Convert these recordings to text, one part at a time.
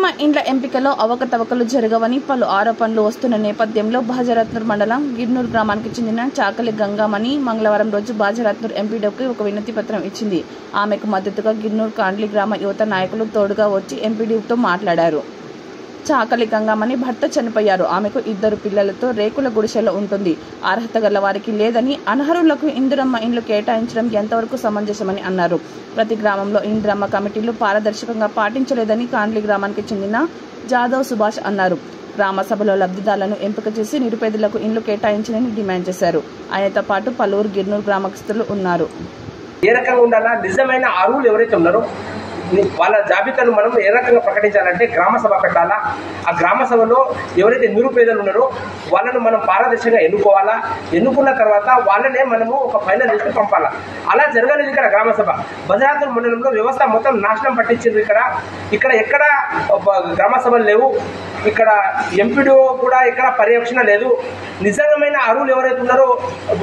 ఇందిరమ్మ ఇండ్ల ఎంపికలో అవకతవకలు జరగవని పలు ఆరోపణలు వస్తున్న నేపథ్యంలో బాజరాత్నూర్ మండలం గిడ్నూర్ గ్రామానికి చెందిన చాకలి గంగామణి మంగళవారం రోజు బాజరాత్నూర్ ఎంపీడీఓకి ఒక వినతి పత్రం ఇచ్చింది. ఆమెకు మద్దతుగా గిడ్నూర్ కాండ్లి గ్రామ యువత నాయకులు తోడుగా వచ్చి ఎంపీడీఓతో మాట్లాడారు. చాకలి గంగామణి భర్త చనిపోయారు. ఆమెకు 2 పిల్లలతో రేకుల గుడిసెలో ఉంటుంది. అర్హత గల వారికి లేదని, అనర్హులకు ఇందిరమ్మ ఇండ్లు కేటాయించడం ఎంతవరకు సమంజసమని అన్నారు. ప్రతి గ్రామంలో ఇందిరమ్మ కమిటీలు పారదర్శకంగా పాటించలేదని కాండ్లి గ్రామానికి చెందిన జాదవ్ సుభాష్ అన్నారు. గ్రామ సభలో లబ్ధిదారులను ఎంపిక చేసి నిరుపేదలకు ఇండ్లు కేటాయించాలని డిమాండ్ చేశారు. ఆయనతో పాటు పలువురు గిడ్నూర్ గ్రామస్తులు ఉన్నారు. ఏ రకంగా ఉండాలా, నిజమైన అర్హులు ఎవరైతే ఉన్నారో వాళ్ళ జాబితాను మనం ఏ రకంగా ప్రకటించాలంటే గ్రామ సభ పెట్టాలా. ఆ గ్రామ సభలో ఎవరైతే నిరుపేదలు ఉన్నారో వాళ్ళను మనం పారదర్శకంగా ఎన్నుకోవాలా. ఎన్నుకున్న తర్వాత వాళ్ళనే మనము ఒక ఫైనల్ లిస్ట్ పంపాలా. అలా జరగలేదు ఇక్కడ గ్రామ సభ. బజరాత్నూర్ మండలంలో వ్యవస్థ మొత్తం నాశనం పట్టించింది. ఇక్కడ ఎక్కడ గ్రామ సభలు లేవు. ఇక్కడ ఎంపీడీఓ కూడా ఇక్కడ పర్యవేక్షణ లేదు. నిజమైన అర్హులు ఎవరైతే ఉన్నారో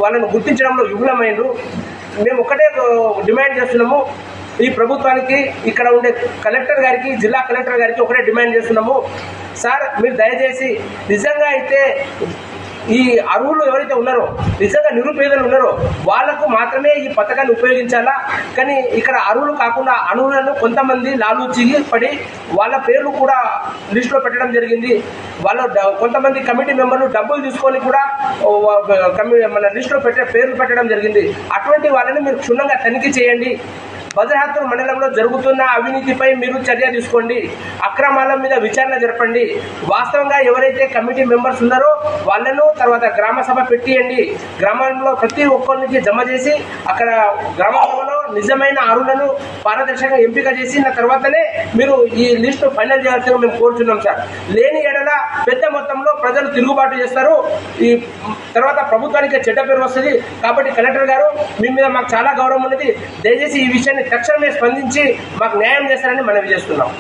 వాళ్ళను గుర్తించడంలో విఫలమైనరు. మేము ఒకటే డిమాండ్ చేస్తున్నాము, ఈ ప్రభుత్వానికి, ఇక్కడ ఉండే కలెక్టర్ గారికి, జిల్లా కలెక్టర్ గారికి ఒకటే డిమాండ్ చేస్తున్నాము. సార్, మీరు దయచేసి నిజంగా అయితే ఈ అర్హులు ఎవరైతే ఉన్నారో, నిజంగా నిరుపేదలు ఉన్నారో వాళ్లకు మాత్రమే ఈ పథకాన్ని ఉపయోగించాలా. కానీ ఇక్కడ అర్హులు కాకుండా అనర్హులను కొంతమంది లాలూచిగి పడి వాళ్ళ పేర్లు కూడా లిస్టులో పెట్టడం జరిగింది. వాళ్ళు కొంతమంది కమిటీ మెంబర్లు డబ్బులు తీసుకొని కూడా మన లిస్టులో పేర్లు పెట్టడం జరిగింది. అటువంటి వాళ్ళని మీరు క్షుణ్ణంగా తనిఖీ చేయండి. బజరాత్నూర్ మండలంలో జరుగుతున్న అవినీతిపై మీరు చర్య తీసుకోండి. అక్రమాల మీద విచారణ జరపండి. వాస్తవంగా ఎవరైతే కమిటీ మెంబర్స్ ఉన్నారో వాళ్ళను తర్వాత గ్రామ సభ పెట్టియండి. గ్రామంలో ప్రతి ఒక్కరికి జమ చేసి అక్కడ గ్రామ సభలో నిజమైన అర్హులను పారదర్శకంగా ఎంపిక చేసిన తర్వాతనే మీరు ఈ లిస్టు ఫైనల్ చేయాల్సిందిగా మేము కోరుచున్నాం సార్. లేని ఎడల పెద్ద మొత్తంలో ప్రజలు తిరుగుబాటు చేస్తారు. ఈ తర్వాత ప్రభుత్వానికి చెడ్డ పేరు వస్తుంది. కాబట్టి కలెక్టర్ గారు, మీ మీద మాకు చాలా గౌరవం ఉన్నది. దయచేసి ఈ విషయాన్ని తక్షణమే స్పందించి మాకు న్యాయం చేస్తారని మనవి చేస్తున్నాం.